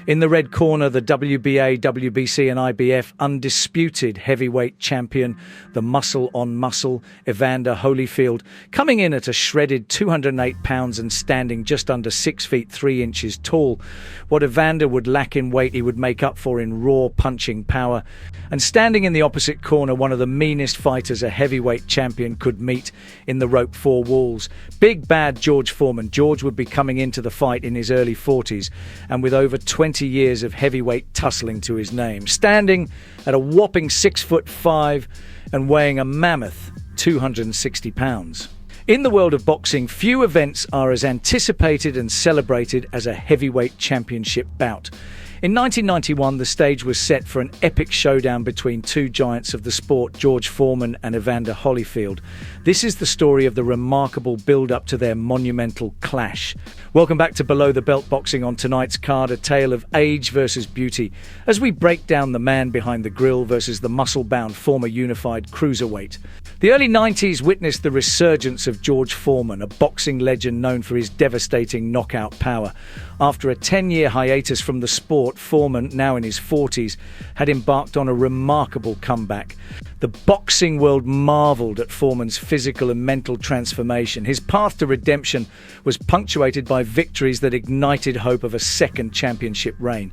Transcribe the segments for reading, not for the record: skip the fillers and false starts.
In the red corner, the WBA, WBC and IBF undisputed heavyweight champion, the muscle on muscle, Evander Holyfield, coming in at a shredded 208 pounds and standing just under 6 feet 3 inches tall. What Evander would lack in weight, he would make up for in raw punching power. And standing in the opposite corner, one of the meanest fighters a heavyweight champion could meet in the rope four walls. Big Bad George Forman. George would be coming into the fight in his early 40s and with over 20 years of heavyweight tussling to his name. Standing at a whopping 6'5" and weighing a mammoth 260 pounds. In the world of boxing, few events are as anticipated and celebrated as a heavyweight championship bout. In 1991, the stage was set for an epic showdown between two giants of the sport, George Foreman and Evander Holyfield. This is the story of the remarkable build-up to their monumental clash. Welcome back to Below the Belt Boxing. On tonight's card, a tale of age versus beauty, as we break down the man behind the grill versus the muscle-bound former unified cruiserweight. The early 90s witnessed the resurgence of George Foreman, a boxing legend known for his devastating knockout power. After a 10-year hiatus from the sport, Foreman, now in his 40s, had embarked on a remarkable comeback. The boxing world marveled at Foreman's physical and mental transformation. His path to redemption was punctuated by victories that ignited hope of a second championship reign.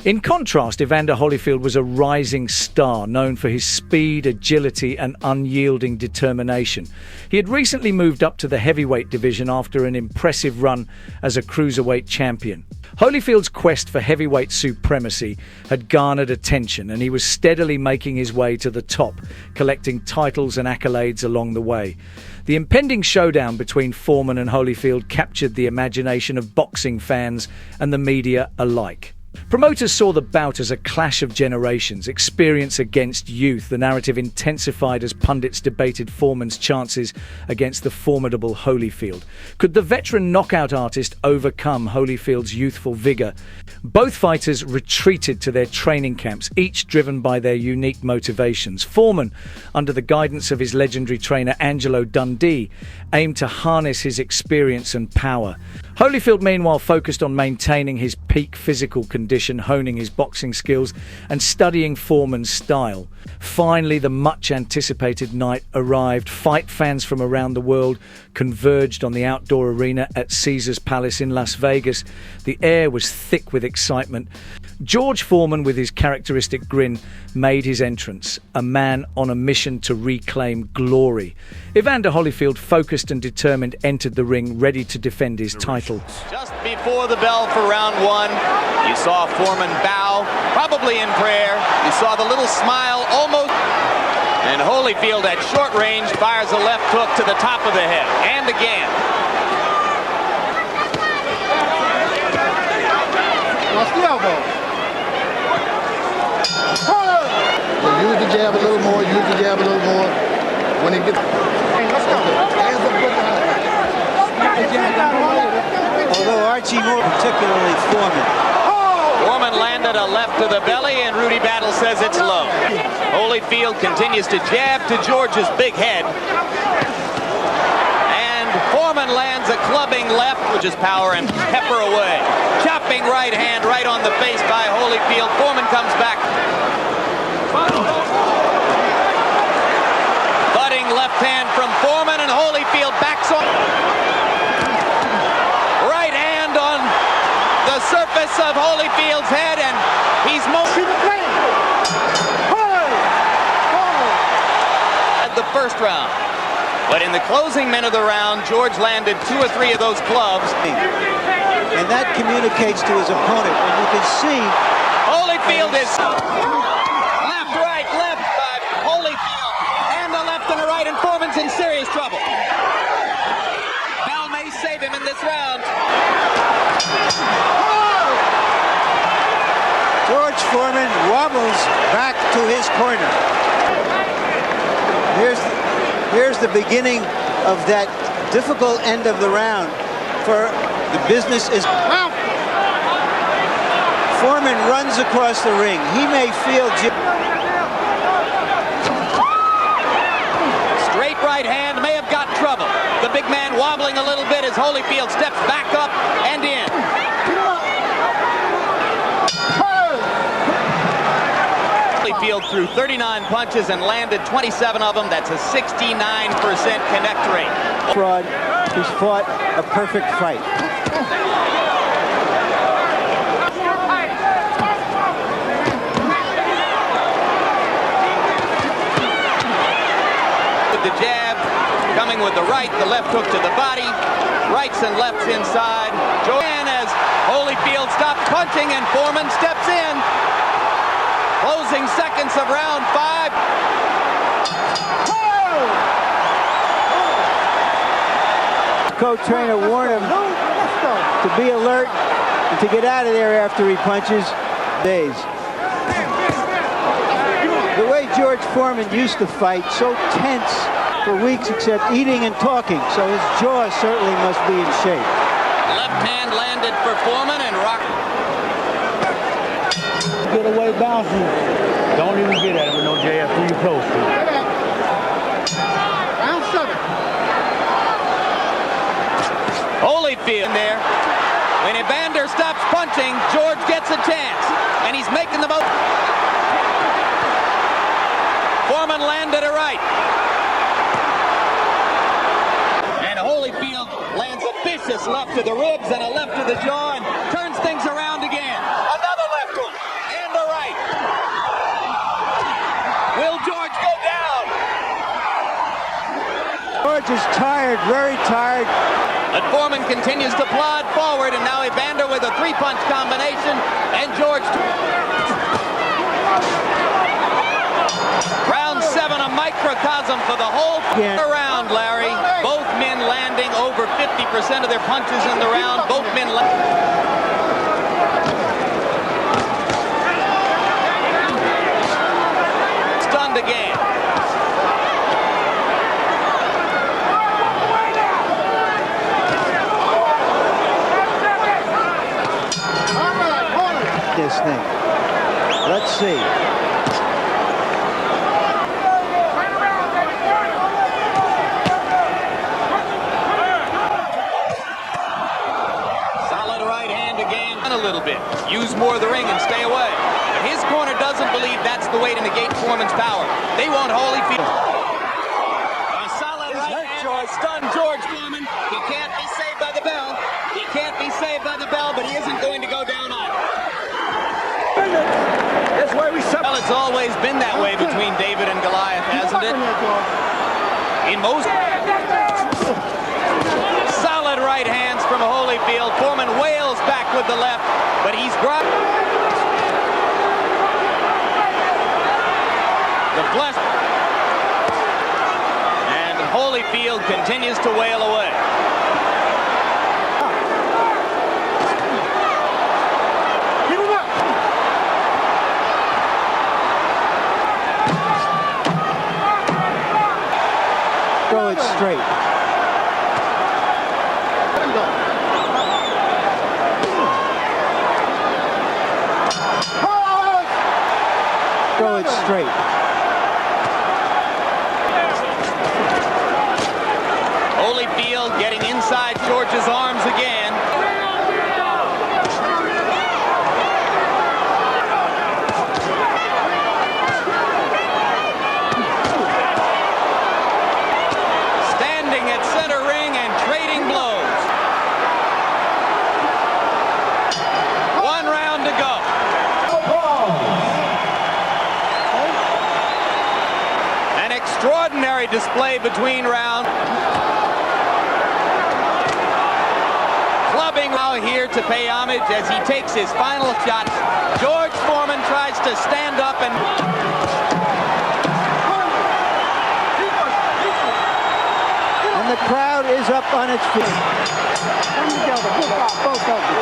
In contrast, Evander Holyfield was a rising star, known for his speed, agility and unyielding determination. He had recently moved up to the heavyweight division after an impressive run as a cruiserweight champion. Holyfield's quest for heavyweight supremacy had garnered attention, and he was steadily making his way to the top, collecting titles and accolades along the way. The impending showdown between Foreman and Holyfield captured the imagination of boxing fans and the media alike. Promoters saw the bout as a clash of generations, experience against youth. The narrative intensified as pundits debated Foreman's chances against the formidable Holyfield. Could the veteran knockout artist overcome Holyfield's youthful vigour? Both fighters retreated to their training camps, each driven by their unique motivations. Foreman, under the guidance of his legendary trainer Angelo Dundee, aimed to harness his experience and power. Holyfield, meanwhile, focused on maintaining his peak physical condition, honing his boxing skills and studying Foreman's style. Finally, the much-anticipated night arrived. Fight fans from around the world converged on the outdoor arena at Caesars Palace in Las Vegas. The air was thick with excitement. George Foreman, with his characteristic grin, made his entrance, a man on a mission to reclaim glory. Evander Holyfield, focused and determined, entered the ring, ready to defend his title. Just before the bell for round one, you saw Foreman bow, probably in prayer. You saw the little smile almost. And Holyfield at short range fires a left hook to the top of the head. And again. Lost the elbow. Use the jab a little more, use the jab a little more. When he gets... Hey, let's go. Hands up good. Although Archie Moore, particularly Foreman. Foreman landed a left to the belly, and Rudy Battle says it's low. Holyfield continues to jab to George's big head. And Foreman lands a clubbing left, which is power and pepper away. Chopping right hand right on the face by Holyfield. Foreman comes back. Butting left hand from Foreman, and Holyfield backs on. Right hand on the surface of Holyfield's head, and he's at the first round. But in the closing minute of the round, George landed 2 or 3 of those clubs. And that communicates to his opponent. And you can see Holyfield is left, right, left by Holyfield. And a left and a right, and Foreman's in serious trouble. Bell may save him in this round. George Foreman wobbles back to his corner. Here's the beginning of that difficult end of the round. For the business is... Foreman runs across the ring. He may feel... Straight right hand may have got trouble. The big man wobbling a little bit as Holyfield steps back up and in. Holyfield threw 39 punches and landed 27 of them. That's a 69% connect rate. Fraud. He's fought a perfect fight. With the jab, coming with the right, the left hook to the body, rights and lefts inside. Joanne as Holyfield stops punching and Foreman steps in. Closing seconds of round 5. Co-trainer warned him to be alert and to get out of there after he punches. Days. The way George Foreman used to fight, so tense for weeks except eating and talking, so his jaw certainly must be in shape. Left hand landed for Foreman and rock. Get away bouncing. Don't even get at it with no JF. Who you close to? Round 7. Holyfield in there. When Evander stops punching, George gets a chance. And he's making the most. Foreman landed a right. And Holyfield lands a vicious left to the ribs and a left to the jaw and turns things around again. Another left hook and a right. Will George go down? George is tired, very tired. But Foreman continues to plod forward, and now Evander with a 3-punch combination, and George. Round 7, a microcosm for the whole round, Larry. Both men landing over 50% of their punches in the round. Both men stunned again. This thing. Let's see. Solid right hand again. A little bit. Use more of the ring and stay away. But his corner doesn't believe that's the way to negate Foreman's power. They want Holyfield. A solid right hand stunned George Foreman. He can't be saved by the bell. He can't be saved by the bell, but he isn't going to go down on it. That's why we Well, it's always been that way between David and Goliath, hasn't it? In most solid right hands from Holyfield. Foreman wails back with the left, but he's brought the flesh. And Holyfield continues to wail away. Throw it straight. Throw it straight. Holyfield getting inside George's arms again. Extraordinary display between rounds. Clubbing now here to pay homage as he takes his final shot. George Foreman tries to stand up and the crowd is up on its feet. Come together, both of you.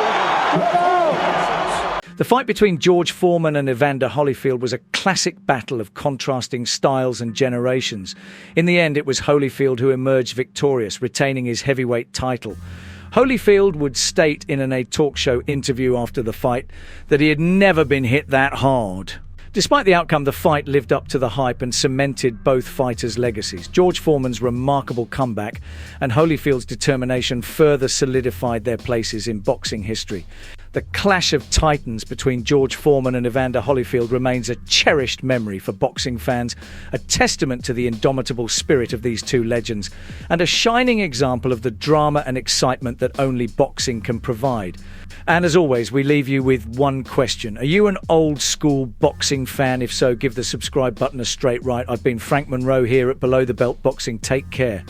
The fight between George Foreman and Evander Holyfield was a classic battle of contrasting styles and generations. In the end, it was Holyfield who emerged victorious, retaining his heavyweight title. Holyfield would state in a talk show interview after the fight that he had never been hit that hard. Despite the outcome, the fight lived up to the hype and cemented both fighters' legacies. George Foreman's remarkable comeback and Holyfield's determination further solidified their places in boxing history. The clash of titans between George Foreman and Evander Holyfield remains a cherished memory for boxing fans, a testament to the indomitable spirit of these two legends, and a shining example of the drama and excitement that only boxing can provide. And as always, we leave you with one question. Are you an old school boxing fan? If so, give the subscribe button a straight right. I've been Frank Monroe here at Below the Belt Boxing. Take care.